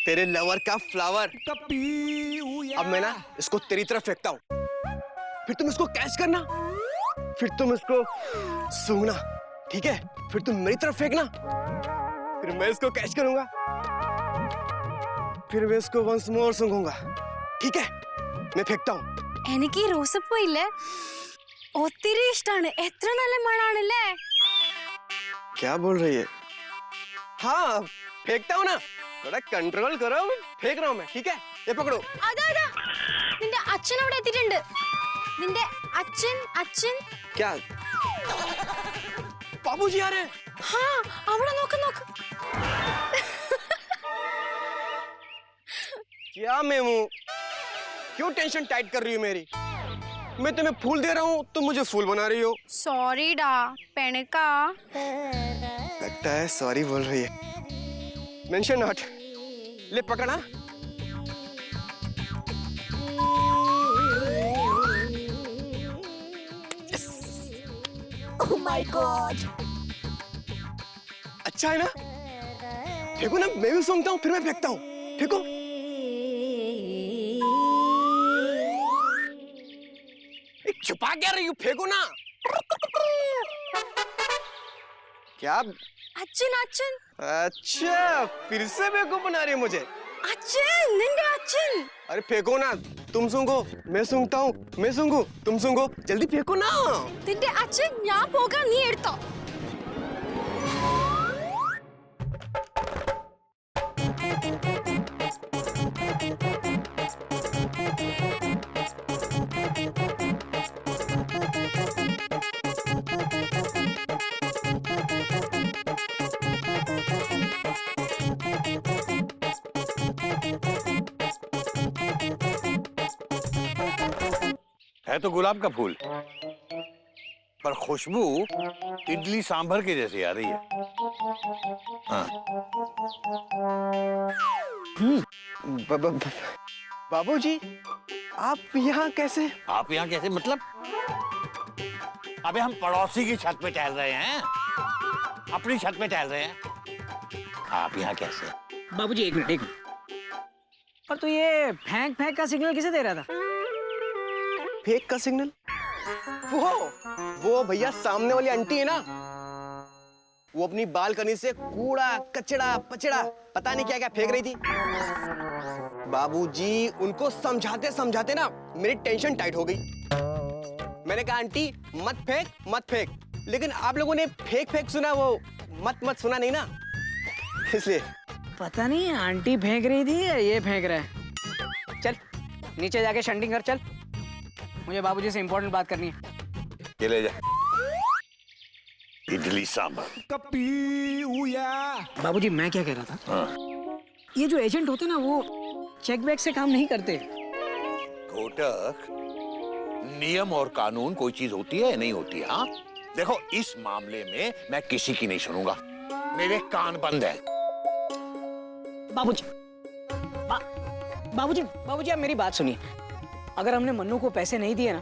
तेरे लवर का फ्लावर। अब मैं ना इसको तेरी तरफ फेंकता हूँ, फिर तुम इसको कैच करना, फिर तुम इसको सूंघना, ठीक है? फिर तुम मेरी तरफ फेंकना, फिर मैं इसको कैच करूंगा, फिर मैं इसको वंस मोर सूंघूंगा, ठीक है? मैं फेंकता हूँ। എനിക്ക് റോസപ്പൂ ഇല്ലേ ഒത്തിരി ഇഷ്ടാണ് എത്ര നല്ല മണാണല്ലേ क्या बोल रही है? हाँ फेंकता हूँ ना, थोड़ा कंट्रोल करो, फेंक रहा हूँ मैं, ठीक है? ये पकड़ो। അതാ അതാ നിന്റെ അച്ഛൻ അവിടെ എത്തിയിട്ടുണ്ട് നിന്റെ അച്ഛൻ അച്ഛൻ क्या बाबूजी आ रहे हैं? हाँ അവിടെ നോക്ക് നോക്ക് क्या मेमू, क्यों टेंशन टाइट कर रही हो मेरी? मैं तुम्हें फूल दे रहा हूँ, तुम मुझे फूल बना रही हो। സോറി ഡാ പെണക്കാ लगता है सॉरी बोल रही है। Mention not. ले पकड़ा। ओह माय गॉड अच्छा है ना? फेंको ना, मैं भी सूंघता हूँ फिर मैं फेंकता हूँ। फेंको। छुपा क्या रही हो? फेंको ना। क्या? അച്ഛൻ അച്ഛൻ अच्छा फिर से बेवकूफ बना रही है मुझे। അച്ഛൻ നിന്റെ അച്ഛൻ अरे फेंको ना, तुम सूंघो मैं सूंघता हूँ, मैं सूंघू तुम सूंघो, जल्दी फेंको ना। നിന്റെ അച്ഛൻ ഞാൻ പോകാം നീ എടുത്തോ है तो गुलाब का फूल, पर खुशबू इडली सांभर के जैसी आ रही है। हाँ। बाबूजी आप यहाँ कैसे? आप यहाँ कैसे मतलब? अबे हम पड़ोसी की छत पे टहल रहे हैं, अपनी छत पे टहल रहे हैं। आप यहाँ कैसे? बाबूजी एक मिनट पर तो ये फेंक फेंक का सिग्नल किसे दे रहा था? फेक का सिग्नल? वो भैया सामने वाली आंटी है ना, वो अपनी बालकनी से कूड़ा कचड़ा पचड़ा पता नहीं क्या क्या फेंक रही थी। बाबूजी उनको समझाते समझाते ना मेरी टेंशन टाइट हो गई। मैंने कहा आंटी मत फेंक मत फेंक, लेकिन आप लोगों ने फेंक फेंक सुना, वो मत मत सुना नहीं ना, इसलिए। पता नहीं आंटी फेंक रही थी या ये फेंक रहा है। चल नीचे जाके शंडिंग कर, चल मुझे बाबूजी से इंपॉर्टेंट बात करनी है। ये ले जा इडली सांभर। बाबूजी मैं क्या कह रहा था, हाँ। ये जो एजेंट होते ना वो चेक बैक से काम नहीं करते। घोटक, नियम और कानून कोई चीज होती है नहीं होती है? हाँ देखो इस मामले में मैं किसी की नहीं सुनूंगा, मेरे कान बंद है। बाबूजी बाबूजी बाबूजी आप मेरी बात सुनिए, अगर हमने मन्नू को पैसे नहीं दिए ना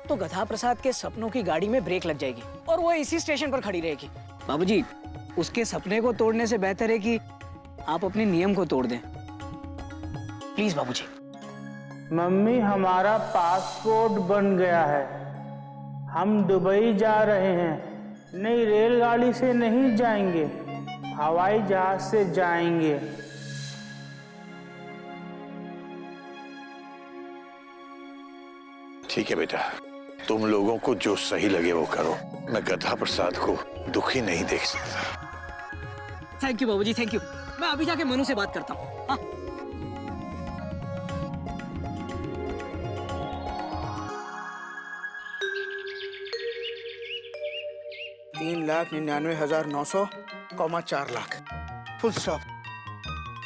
तो गधा प्रसाद के सपनों की गाड़ी में ब्रेक लग जाएगी और वो इसी स्टेशन पर खड़ी रहेगी। बाबूजी उसके सपने को तोड़ने से बेहतर है कि आप अपने नियम को तोड़ दें, प्लीज बाबूजी। मम्मी हमारा पासपोर्ट बन गया है, हम दुबई जा रहे हैं। नहीं रेलगाड़ी से नहीं जाएंगे, हवाई जहाज से जाएंगे। ठीक है बेटा, तुम लोगों को जो सही लगे वो करो, मैं गधा प्रसाद को दुखी नहीं देख सकता। थैंक यू बाबूजी, थैंक यू। मैं अभी जाके मनु से बात करता हूँ। हाँ 3,99,900, 4 लाख। Full stop.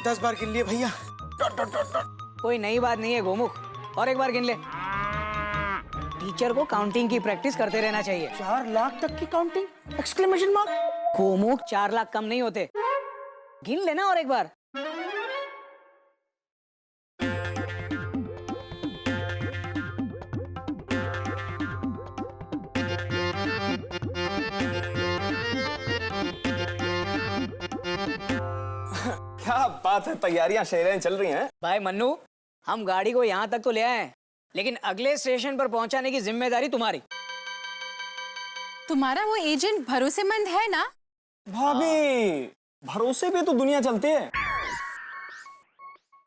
10 बार गिन लिए भैया। कोई नई बात नहीं है गोमुख, और एक बार गिन ले। टीचर को काउंटिंग की प्रैक्टिस करते रहना चाहिए। 4 लाख तक की counting? Exclamation mark. Gomukh 4 lakh कम नहीं होते, गिन लेना और एक बार। क्या बात है, तैयारियां शेरें चल रही हैं। भाई मन्नू, हम गाड़ी को यहाँ तक तो ले आए हैं, लेकिन अगले स्टेशन पर पहुंचाने की जिम्मेदारी तुम्हारी। तुम्हारा वो एजेंट भरोसेमंद है ना? भाभी, भरोसे पे तो दुनिया चलती है।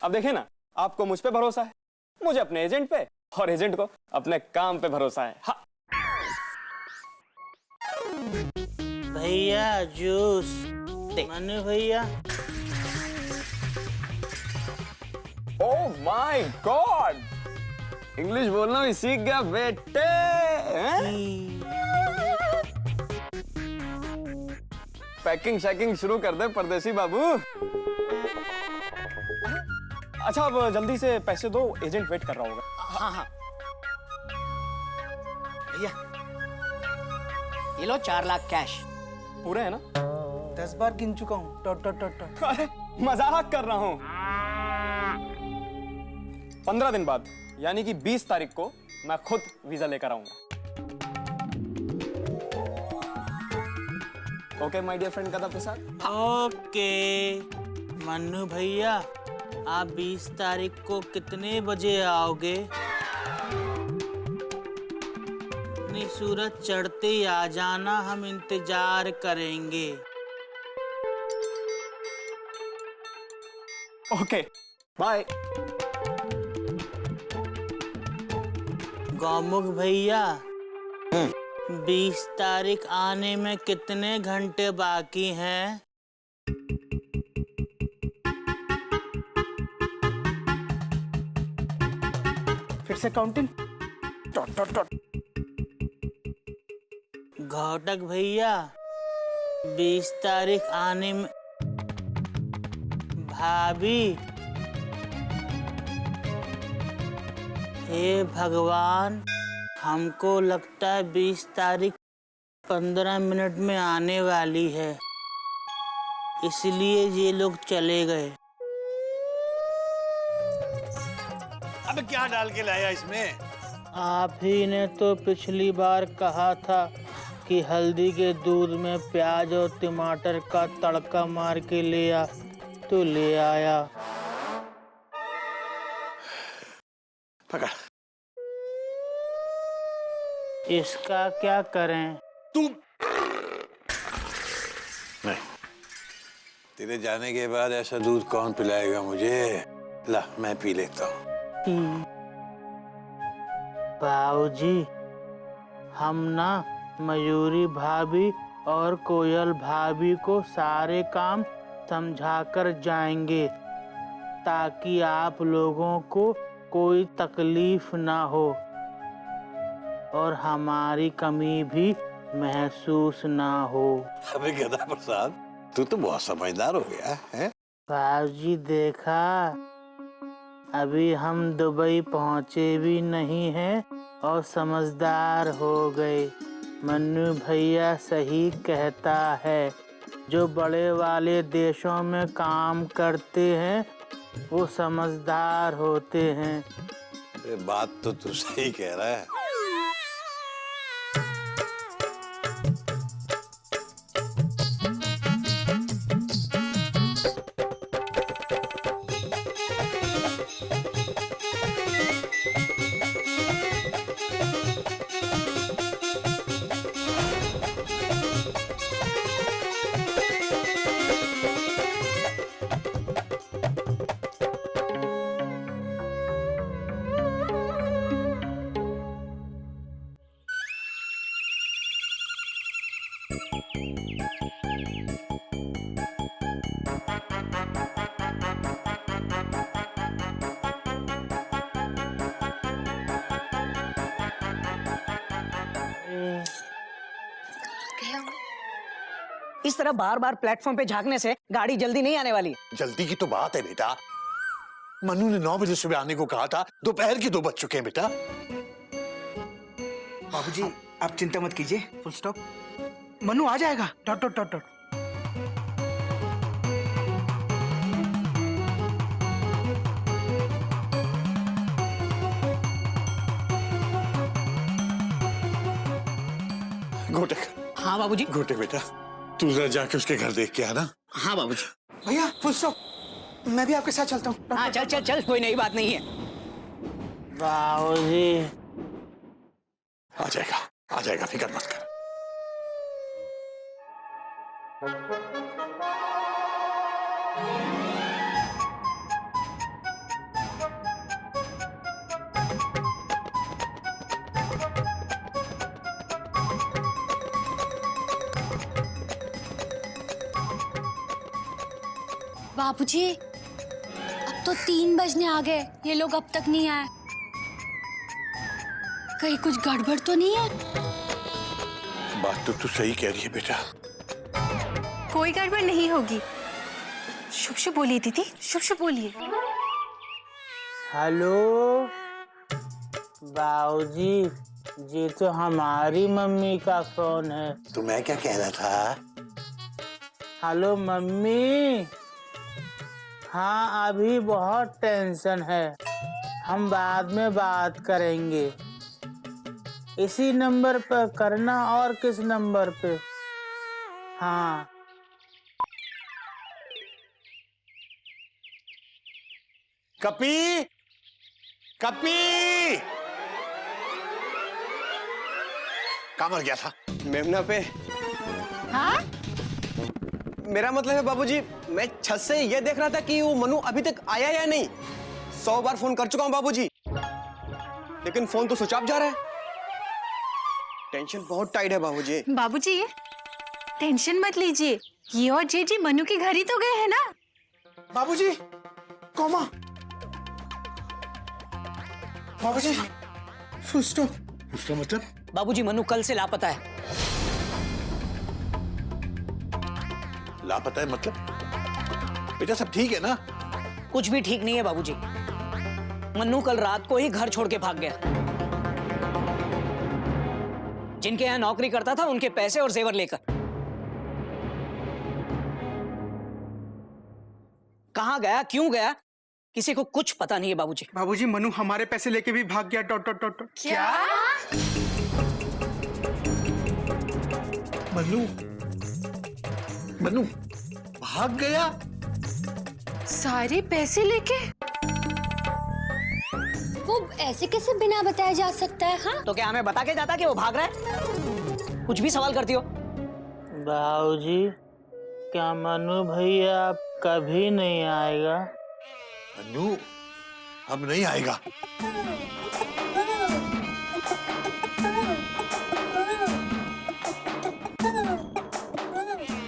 अब देखे ना, आपको मुझ पे भरोसा है, मुझे अपने एजेंट पे, और एजेंट को अपने काम पे भरोसा है। हाँ। भैया जूस। मनु भैया। ओह माय गॉड, इंग्लिश बोलना भी सीख गया बेटे। पैकिंग शैकिंग शुरू कर दे परदेसी बाबू। अच्छा, अब जल्दी से पैसे दो, एजेंट वेट कर रहा होगा। हाँ हाँ, भैया ये लो 4 लाख कैश। पूरे है ना? 10 बार गिन चुका हूँ। टॉट टॉट टॉट टॉट। अरे मजाक कर रहा हूँ। 15 दिन बाद यानी कि 20 तारीख को मैं खुद वीजा लेकर आऊंगा। Okay my dear friend Kadam Prasad. Okay Mannu भैया, आप 20 तारीख को कितने बजे आओगे? अपनी सूरज चढ़ते ही आ जाना, हम इंतजार करेंगे। Okay bye. गौमुख भैया, 20 तारीख आने में कितने घंटे बाकी हैं? फिर से काउंटिंग। टॉट टॉट टॉट। घोटक भैया, 20 तारीख आने में। भाभी, हे भगवान, हमको लगता है 20 तारीख 15 मिनट में आने वाली है, इसलिए ये लोग चले गए। अब क्या डाल के लाया इसमें? आप ही ने तो पिछली बार कहा था कि हल्दी के दूध में प्याज और टमाटर का तड़का मार के ले आ, तो ले आया। पकड़। इसका क्या करें? तू नहीं, तेरे जाने के बाद ऐसा दूध कौन पिलाएगा मुझे? ला, मैं पी लेता हूँ। बाबूजी, हम ना मयूरी भाभी और कोयल भाभी को सारे काम समझा कर जाएंगे, ताकि आप लोगों को कोई तकलीफ ना हो और हमारी कमी भी महसूस ना हो। अबे गधा प्रसाद, तू तो बहुत समझदार हो गया है। बाबूजी देखा, अभी हम दुबई पहुंचे भी नहीं हैं और समझदार हो गए। मन्नू भैया सही कहता है, जो बड़े वाले देशों में काम करते हैं वो समझदार होते हैं। ये बात तो तू सही कह रहा है। इस तरह बार बार प्लेटफॉर्म पे झांकने से गाड़ी जल्दी नहीं आने वाली। जल्दी की तो बात है बेटा। मनु ने 9 बजे सुबह आने को कहा था, दोपहर के 2 बज चुके हैं बेटा। बाबूजी, आप चिंता मत कीजिए। Full stop. मनु आ जाएगा। Dot dot dot dot. Ghotak. हाँ बाबूजी। घोटे बेटा, तू जरा जाके उसके घर देख के आना। हाँ बाबूजी। भैया फुल स्टॉप। मैं भी आपके साथ चलता हूँ। हाँ चल चल चल, कोई नई बात नहीं है। बाबूजी आ जाएगा, फिक्र मत कर। बाबूजी, अब तो 3 बजने आ गए, ये लोग अब तक नहीं आए। कहीं कुछ गड़बड़ तो नहीं है? बात तो तू सही कह रही है बेटा। कोई गड़बड़ नहीं होगी। शुभ शुभ बोलिए दीदी, शुभ शुभ बोलिए। हेलो बाबूजी, ये तो हमारी मम्मी का फोन है। तो मैं क्या कह रहा था? हेलो मम्मी, हाँ अभी बहुत टेंशन है, हम बाद में बात करेंगे। इसी नंबर पर करना और किस नंबर पे? हाँ कपी, कपी, कहाँ मर गया था? मेमना पे। हाँ? मेरा मतलब है बाबूजी, मैं छत से ये देख रहा था कि वो मनु अभी तक आया या नहीं। 100 बार फोन कर चुका हूं बाबूजी, लेकिन फोन तो स्विच ऑफ जा रहा है। टेंशन बहुत टाइट है बाबूजी। बाबूजी, टेंशन मत लीजिए, ये और जेजी मनु के घर ही तो गए हैं ना। बाबूजी, कोमा। बाबूजी, फुल स्टॉप। उसका मतलब? बाबूजी मनु कल से लापता है। लापता है मतलब? बेटा सब ठीक है ना? कुछ भी ठीक नहीं है बाबूजी। मन्नू कल रात को ही घर छोड़ के भाग गया। जिनके यहाँ नौकरी करता था उनके पैसे और जेवर लेकर। कहाँ गया, क्यों गया, किसी को कुछ पता नहीं है बाबूजी। बाबूजी, मनु हमारे पैसे लेके भी भाग गया। Dot dot dot dot. क्या? मनु भाग गया? सारे पैसे लेके? वो ऐसे कैसे बिना बताए जा सकता है? हाँ, तो क्या हमें बता के जाता कि वो भाग रहा है? कुछ भी सवाल करती हो। बाबूजी, क्या मनु भैया आप कभी नहीं आएगा? मनु हम नहीं आएगा।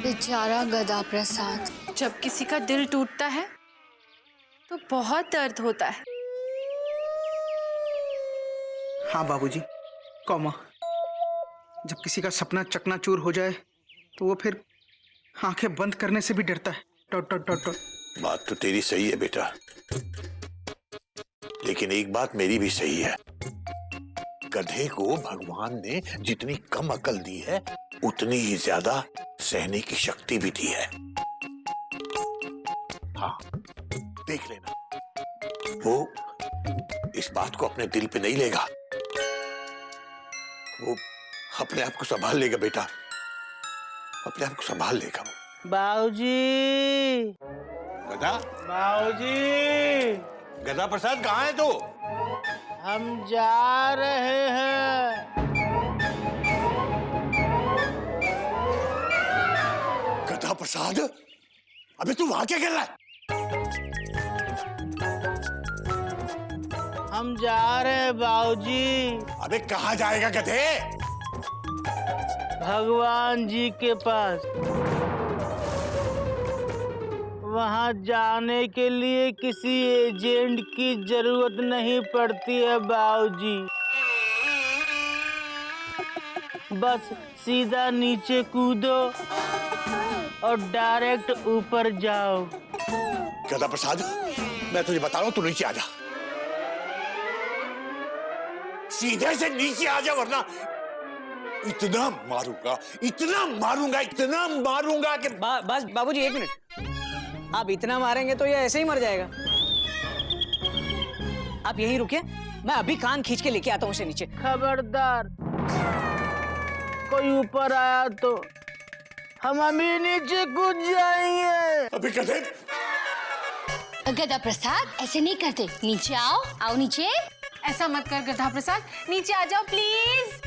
बेचारा गधा प्रसाद। जब किसी का दिल टूटता है तो बहुत दर्द होता है। हाँ बाबूजी, कौमा। जब किसी का सपना चकनाचूर हो जाए तो वो फिर आंखें बंद करने से भी डरता है। Dot dot dot dot. बात तो तेरी सही है बेटा, लेकिन एक बात मेरी भी सही है। गधे को भगवान ने जितनी कम अकल दी है, उतनी ही ज्यादा सहने की शक्ति भी दी है। हाँ, देख लेना, वो इस बात को अपने दिल पे नहीं लेगा। वो अपने आप को संभाल लेगा बेटा, अपने आप को संभाल लेगा वो। बाबूजी, गधा, बाबूजी, गधा प्रसाद कहाँ है तू? हम जा रहे हैं। गधा प्रसाद, अबे तू वहां क्या कर रहा है? हम जा रहे हैं बाबूजी, अबे कहाँ जाएगा गधे? भगवान जी के पास। वहां जाने के लिए किसी एजेंट की जरूरत नहीं पड़ती है बाबूजी, बस सीधा नीचे कूदो और डायरेक्ट ऊपर जाओ। गधा प्रसाद, मैं तुझे बता रहा हूं, तू नीचे आ जा, सीधे से नीचे आ जा, वरना इतना मारूंगा, इतना मारूंगा, इतना मारूंगा कि बस बाबूजी 1 मिनट, आप इतना मारेंगे तो ये ऐसे ही मर जाएगा। आप यहीं रुकिए, मैं अभी कान खींच के लेके आता हूँ इसे नीचे। खबरदार, कोई ऊपर आया तो हम अभी नीचे कूद जाएंगे। अबे गधे, गधा प्रसाद ऐसे नहीं करते, नीचे आओ, आओ नीचे। ऐसा मत कर गधा प्रसाद, नीचे आ जाओ प्लीज।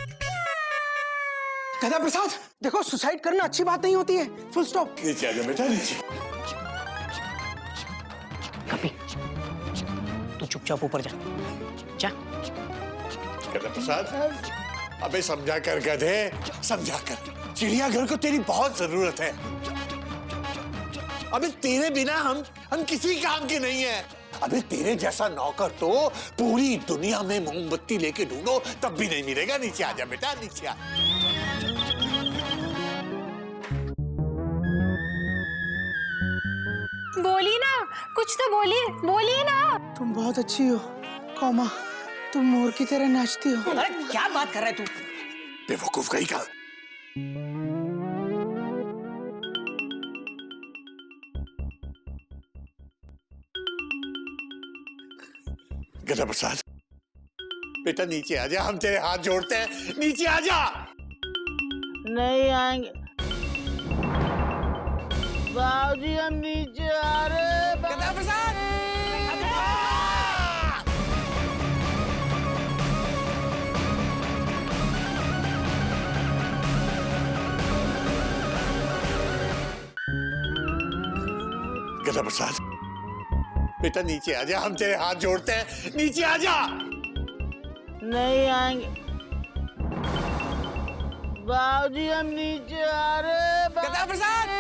गधा प्रसाद, देखो सुसाइड करना अच्छी बात नहीं होती है, फुल स्टॉप। नीचे आ जा बेटा, नीचे। कपी, तू चुपचाप ऊपर जा, जा। गधा प्रसाद, अबे समझा कर गधे, समझा कर। चिड़ियाघर को तेरी बहुत जरूरत है। अबे तेरे बिना हम किसी काम के नहीं है। अबे तेरे जैसा नौकर तो पूरी दुनिया में मोमबत्ती लेके ढूंढो तब भी नहीं मिलेगा। नीचे आ जा बेटा, नीचे आ। बोलिए ना, कुछ तो बोलिए, बोलिए ना। तुम बहुत अच्छी हो कौमा, तुम मोर की तरह नाचती हो। अरे क्या बात कर रहा है तू? बेवकूफ कहीं का। गधा प्रसाद, बेटा नीचे आ जा, हम तेरे हाथ जोड़ते हैं, नीचे आ जा। नहीं आएंगे बाबूजी, हम नीचे आ रहे। गधा प्रसाद, गधा प्रसाद, बेटा नीचे आ जा, हम तेरे हाथ जोड़ते हैं, नीचे आ जा। नहीं आएंगे बाबूजी, हम नीचे आ रहे। गधा प्रसाद,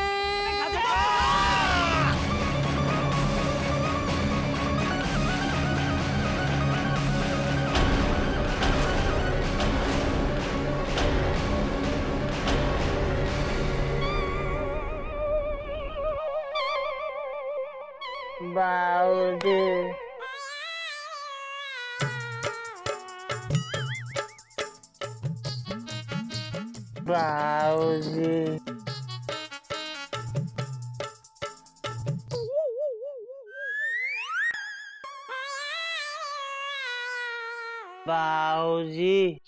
बाबूजी, बाबूजी, बाबूजी,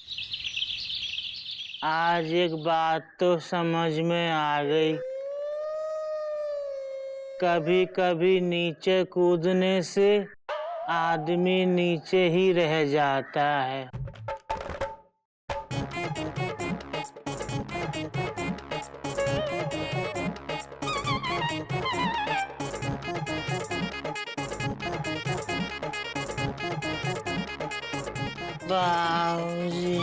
आज एक बात तो समझ में आ गई। कभी कभी नीचे कूदने से आदमी नीचे ही रह जाता है। बाबूजी,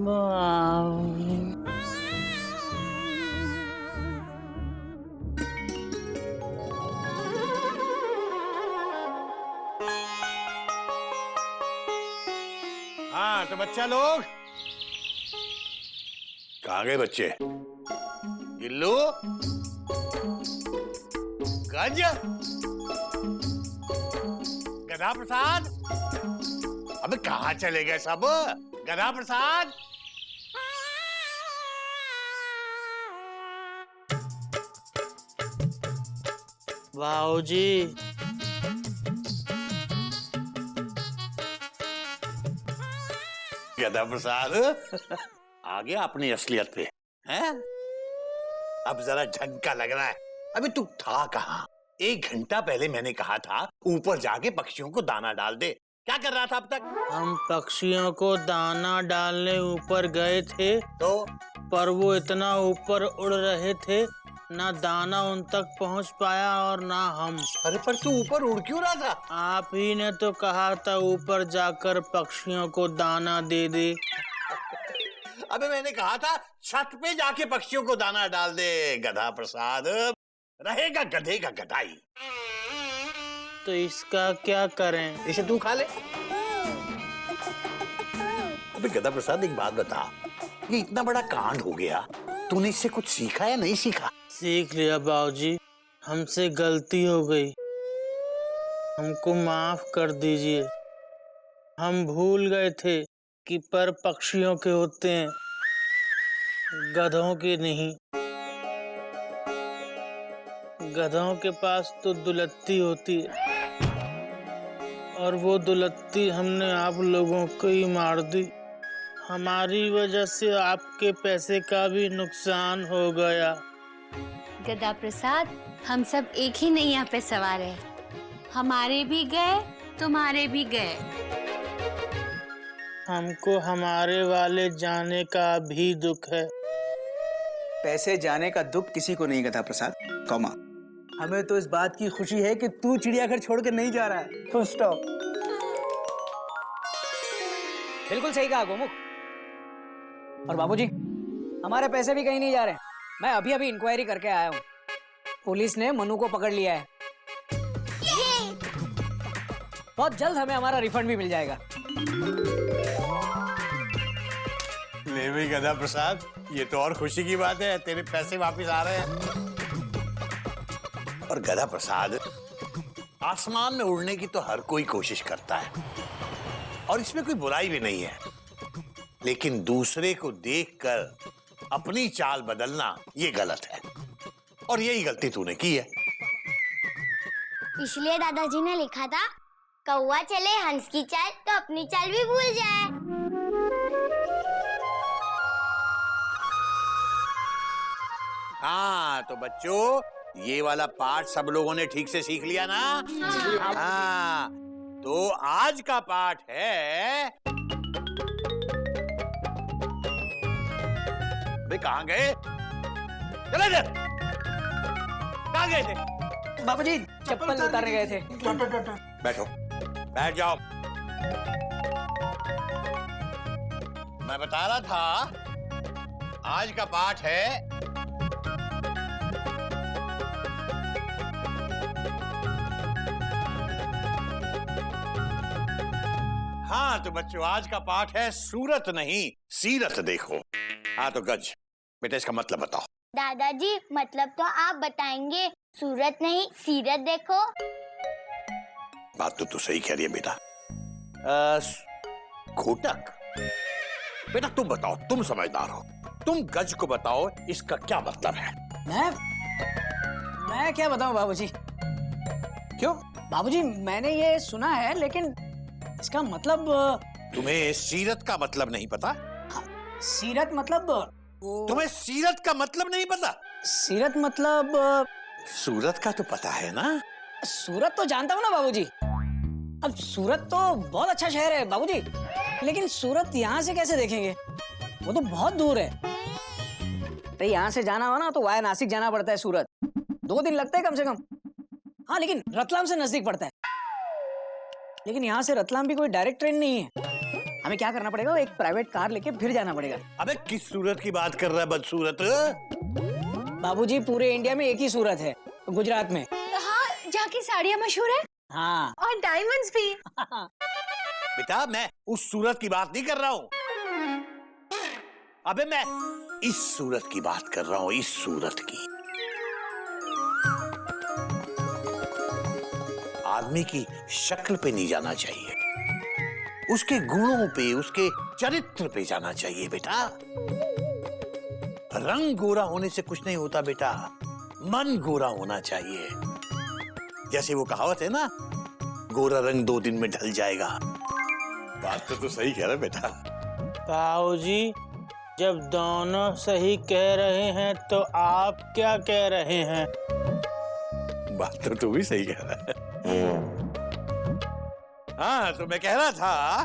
बाबूजी, हाँ तो बच्चा लोग कहाँ गए बच्चे? गिल्लू, गज, गधा प्रसाद, अबे कहाँ चले गए सब? गधा प्रसाद, बाबूजी, गधा प्रसाद आ गया अपनी असलियत पे, हैं? अब जरा झटका लग रहा है। अभी तू था कहाँ? 1 घंटा पहले मैंने कहा था ऊपर जाके पक्षियों को दाना डाल दे। क्या कर रहा था अब तक? हम पक्षियों को दाना डालने ऊपर गए थे, तो पर वो इतना ऊपर उड़ रहे थे, ना दाना उन तक पहुंच पाया और ना हम। अरे पर तू ऊपर उड़ क्यों रहा था? आप ही ने तो कहा था ऊपर जाकर पक्षियों को दाना दे दे। अबे मैंने कहा था छत पे जाके पक्षियों को दाना डाल दे। गधा प्रसाद, रहेगा गधे का गधाई। तो इसका क्या करें? इसे तू खा ले। अबे गधा प्रसाद एक बात बता, ये इतना बड़ा कांड हो गया, तूने इससे कुछ सीखा या नहीं सीखा? सीख लिया बाबूजी, हमसे गलती हो गई, हमको माफ कर दीजिए। हम भूल गए थे कि पर पक्षियों के होते हैं, गधों के नहीं। गधों के पास तो दुलत्ती होती है, और वो दुलत्ती हमने आप लोगों को ही मार दी। हमारी वजह से आपके पैसे का भी नुकसान हो गया। गदा प्रसाद, हम सब एक ही नैया पे सवार है। हमारे भी गए, तुम्हारे भी गए। हमको हमारे वाले जाने का भी दुख है। पैसे जाने का दुख किसी को नहीं, गधा प्रसाद, कौमा। हमें तो इस बात की खुशी है कि तू चिड़ियाघर छोड़ कर नहीं जा रहा है। Full stop. बिल्कुल सही कहा गोमुख। और बाबूजी, हमारे पैसे भी कहीं नहीं जा रहे। मैं अभी अभी इंक्वायरी करके आया हूँ। पुलिस ने मनु को पकड़ लिया है। बहुत जल्द हमें हमारा रिफंड भी मिल जाएगा। ले भी गधा प्रसाद, ये तो और खुशी की बात है, तेरे पैसे वापस आ रहे हैं। और गधा प्रसाद, आसमान में उड़ने की तो हर कोई कोशिश करता है और इसमें कोई बुराई भी नहीं है, लेकिन दूसरे को देखकर अपनी चाल बदलना ये गलत है और यही गलती तूने की है। इसलिए दादाजी ने लिखा था, कौवा चले हंस की चाल तो अपनी चाल भी भूल जाए। हाँ तो बच्चों, ये वाला पाठ सब लोगों ने ठीक से सीख लिया ना? हाँ, तो आज का पाठ है। भाई कहाँ गए? चले थे। कहाँ गए थे? बाबूजी, चप्पल उतारने गए थे। बैठो, बैठ जाओ। मैं बता रहा था, आज का पाठ है हाँ तो बच्चों, आज का पाठ है सूरत नहीं सीरत देखो। हाँ तो गज, बेटा इसका मतलब बताओ। दादाजी, मतलब तो आप बताएंगे, सूरत नहीं सीरत देखो। बात तो तू सही कह रही है बेटा। घोटक, बेटा तुम बताओ, तुम समझदार हो, तुम गज को बताओ इसका क्या मतलब है। मैं क्या बताऊं बाबूजी? क्यों बाबूजी, मैंने ये सुना है, लेकिन इसका मतलब। तुम्हें सीरत का मतलब नहीं पता? सीरत मतलब तुम्हें सीरत का मतलब नहीं पता? सीरत मतलब सूरत का तो पता है ना? सूरत तो जानता हूँ ना बाबूजी। अब सूरत तो बहुत अच्छा शहर है बाबूजी, लेकिन सूरत यहाँ से कैसे देखेंगे? वो तो बहुत दूर है। तो यहाँ से जाना हो ना तो वाया नासिक जाना पड़ता है सूरत। 2 दिन लगते हैं कम से कम। हाँ, लेकिन रतलाम से नजदीक पड़ता है। लेकिन यहाँ से रतलाम भी कोई डायरेक्ट ट्रेन नहीं है। हमें क्या करना पड़ेगा? एक प्राइवेट कार लेके फिर जाना पड़ेगा। अबे किस सूरत की बात कर रहा है बदसूरत? बाबूजी, पूरे इंडिया में एक ही सूरत है, गुजरात में। हाँ, जहाँ की साड़ियाँ मशहूर है। हाँ, और डायमंड्स भी। बेटा मैं उस सूरत की बात नहीं कर रहा हूँ, अबे मैं इस सूरत की बात कर रहा हूँ, इस सूरत की। आदमी की शक्ल पे नहीं जाना चाहिए, उसके गुणों पे, उसके चरित्र पे जाना चाहिए बेटा। रंग गोरा होने से कुछ नहीं होता बेटा, मन गोरा होना चाहिए। जैसे वो कहावत है ना, गोरा रंग 2 दिन में ढल जाएगा। बात तो सही कह रहा बेटा। ताऊजी, जब दोनों सही कह रहे हैं तो आप क्या कह रहे हैं? बात तो तू भी सही कह रहा है। हाँ तो मैं कह रहा था,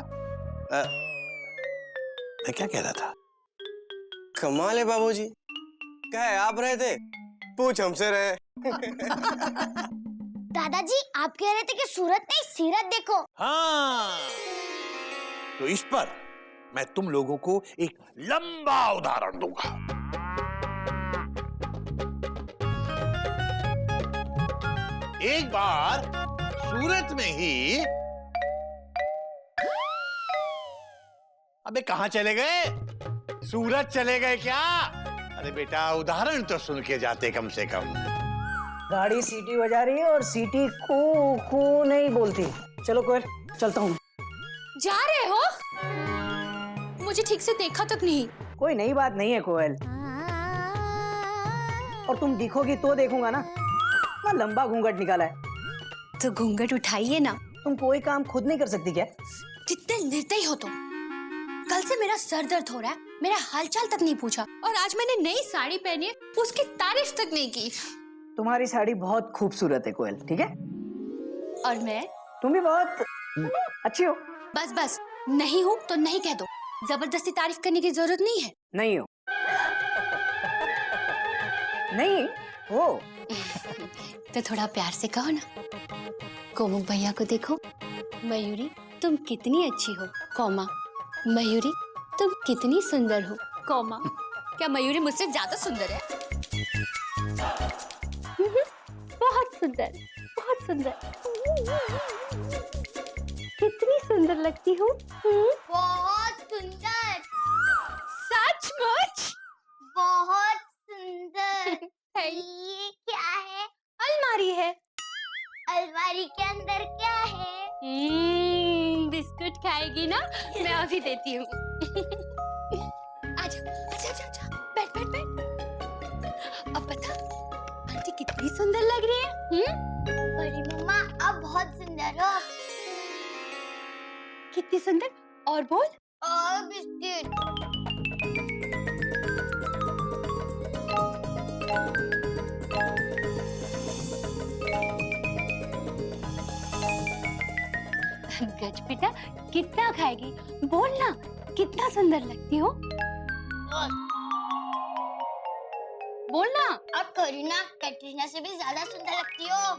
मैं क्या कह रहा था? कमाल है बाबूजी, क्या है आप रहे थे, पूछ हमसे रहे। दादाजी, आप कह रहे थे कि सूरत नहीं सीरत देखो। हाँ, तो इस पर मैं तुम लोगों को एक लंबा उदाहरण दूंगा। एक बार सूरत में ही, अबे कहां चले गए? सूरत चले गए क्या? अरे बेटा उदाहरण तो सुन के जाते कम से कम। गाड़ी सीटी बजा रही है और सीटी कू कू नहीं बोलती। चलो कोयल, चलता हूँ। जा रहे हो? मुझे ठीक से देखा तक नहीं। कोई नई बात नहीं है कोयल, और तुम दिखोगी तो देखूंगा ना। इतना लंबा घूंघट निकाला है। तो घूंघट उठाइए ना। तुम कोई काम खुद नहीं कर सकती क्या? कितने निर्दयी हो तुम। कल से मेरा सर दर्द हो रहा है, मेरा हालचाल तक नहीं पूछा, और आज मैंने नई साड़ी पहनी है, उसकी तारीफ तक नहीं की। तुम्हारी साड़ी बहुत खूबसूरत है कोयल, ठीक है? और मैं? तुम भी बहुत अच्छी हो। बस बस, नहीं हूँ तो नहीं कह दो, जबरदस्ती तारीफ करने की जरूरत नहीं है। नहीं हो। नहीं हो। तो थोड़ा प्यार से कहो ना। कोमल भैया को देखो, मयूरी तुम कितनी अच्छी हो, कौमा मयूरी तुम कितनी सुंदर हो, कौमा क्या मयूरी मुझसे ज्यादा सुंदर है? बहुत सुंदर, बहुत सुंदर। कितनी सुंदर लगती हूँ। बहुत सुंदर, सचमुच बहुत सुंदर। ये क्या है? अलमारी है। अलमारी के अंदर क्या है? बिस्कुट खाएगी ना, मैं अभी देती हूँ। आजा आजा आजा आजा, बैठ बैठ बैठ। अब बता, आंटी कितनी सुंदर लग रही है? बड़ी मम्मा अब बहुत सुंदर हो। कितनी सुंदर? और बोल। और बिस्किट। गज बेटा कितना खाएगी? बोल ना, कितना सुंदर लगती हो। बोल ना। अब करीना कैटरीना से भी ज्यादा सुंदर लगती हो।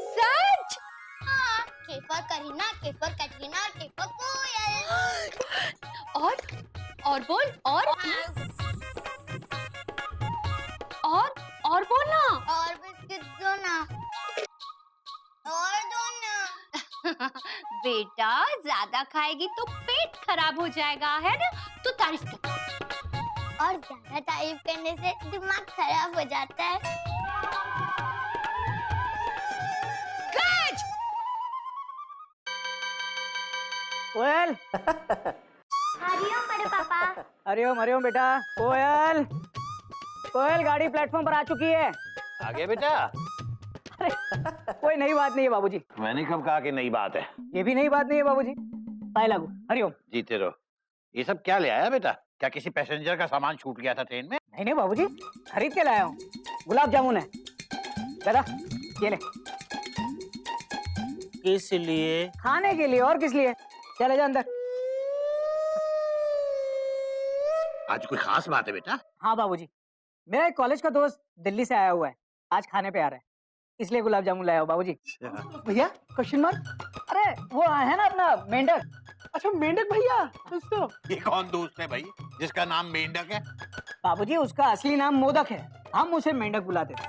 सच? हाँ, के फॉर करीना, के फॉर कैटरीना, के फॉर कोयल। और बोल। और बोल ना। और बिस्किट दो ना। और दो ना। बेटा ज्यादा खाएगी तो पेट खराब हो जाएगा, है ना? तो तारीफ कर। और ज्यादा तारीफ करने से दिमाग खराब हो जाता है। गज! कोयल। हरिओम बड़े पापा। हरिओम बेटा। कोयल, कोयल गाड़ी प्लेटफॉर्म पर आ चुकी है। आ गया बेटा? अरे कोई नई बात नहीं है बाबूजी। मैंने कब कहा कि नई बात है? ये भी नई बात नहीं है बाबूजी। पाए लागू। हरिओम। जीते रहो। ये सब क्या ले आया बेटा? क्या किसी पैसेंजर का सामान छूट गया था ट्रेन में? नहीं बाबूजी, खरीद के लाया हूँ। गुलाब जामुन है। दादा ये ले। किस लिए? खाने के लिए, और किस लिए? चले जा अंदर। आज कोई खास बात है बेटा? हाँ बाबूजी, मेरा एक कॉलेज का दोस्त दिल्ली से आया हुआ है, आज खाने पे आ रहा है, इसलिए गुलाब जामुन लाया हूँ बाबूजी। भैया क्वेश्चन मार्क। अरे वो है ना अपना मेंढक। अच्छा मेंढक भैया, दोस्तों। ये कौन दोस्त है भाई जिसका नाम मेंढक है? बाबूजी उसका असली नाम मोदक है, हम उसे मेंढक बुलाते थे।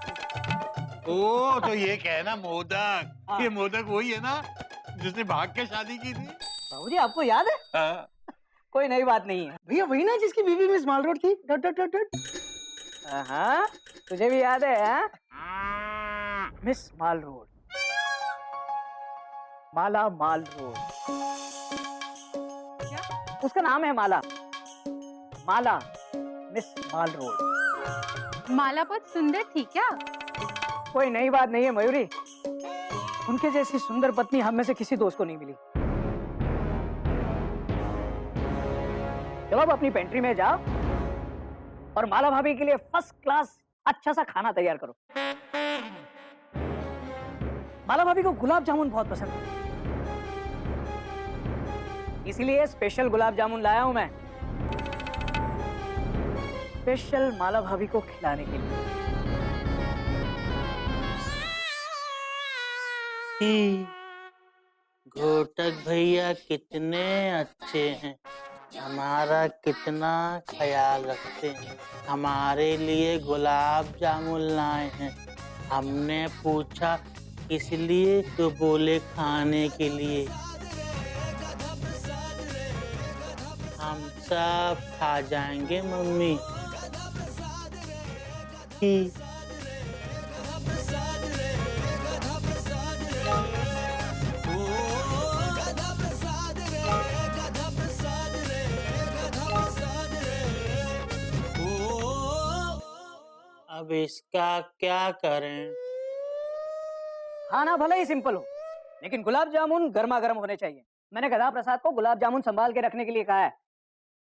ओ तो ये कहना मोदक। ये मोदक वही है ना जिसने भाग के शादी की थी? बाबूजी आपको याद है? हाँ। कोई नई बात नहीं है। भैया वही ना जिसकी बीवी मिस माल रोड थी। डट डट डट डट। हाँ तुझे भी याद है? हाँ? मिस माल रोड, माला माल रोड। उसका नाम है माला। माला मिस माल रोड। माला बहुत सुंदर थी क्या? कोई नई बात नहीं है मयूरी, उनके जैसी सुंदर पत्नी हम में से किसी दोस्त को नहीं मिली। चलो अब अपनी पेंट्री में जाओ और माला भाभी के लिए फर्स्ट क्लास अच्छा सा खाना तैयार करो। माला भाभी को गुलाब जामुन बहुत पसंद है, इसीलिए स्पेशल गुलाब जामुन लाया हूं मैं, स्पेशल माला भाभी को खिलाने के लिए। घोटक भैया कितने अच्छे हैं, हमारा कितना ख्याल रखते हैं। हमारे लिए गुलाब जामुन लाए हैं। हमने पूछा इसलिए तो बोले खाने के लिए। हम सब खा जाएंगे मम्मी। अब इसका क्या करें? खाना भले ही सिंपल हो, लेकिन गुलाब जामुन गर्मा गर्म होने चाहिए। मैंने गधा प्रसाद को गुलाब जामुन संभाल के रखने के लिए कहा है।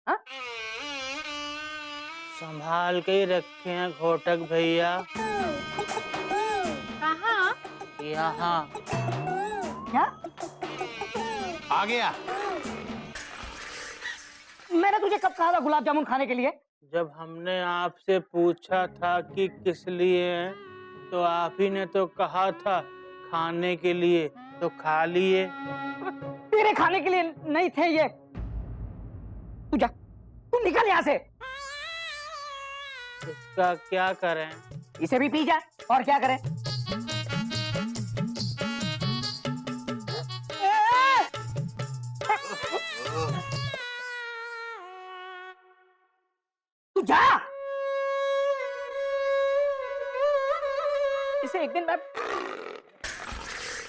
हाँ? संभाल के ही रखे हैं घोटक भैया। कहाँ? यहाँ। क्या? आ गया। मैंने तुझे कब कहा था गुलाब जामुन खाने के लिए? जब हमने आपसे पूछा था कि किस लिए हैं, तो आप ही ने तो कहा था खाने के लिए, तो खा लिए। तेरे खाने के लिए नहीं थे ये। तू जा, तू निकल यहाँ से। इसका क्या करें? इसे भी पी जा, और क्या करें? तू जा। इसे एक दिन मैं,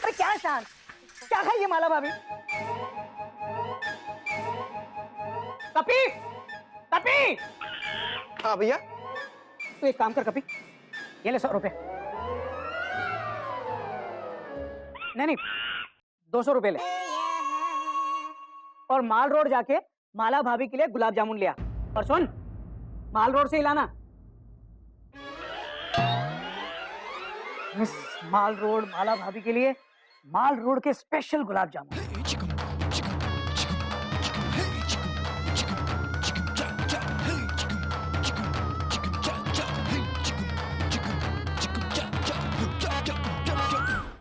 अरे क्या शान, क्या खाई ये माला भाभी? कपी, कपी, हाँ भैया। तू एक काम कर कपी, ये ले 100 रुपए। नहीं 200 रुपए ले, और माल रोड जाके माला भाभी के लिए गुलाब जामुन लिया। और सुन, माल रोड से ही लाना। मिस माल रोड माला भाभी के लिए माल रोड के स्पेशल गुलाब जामुन।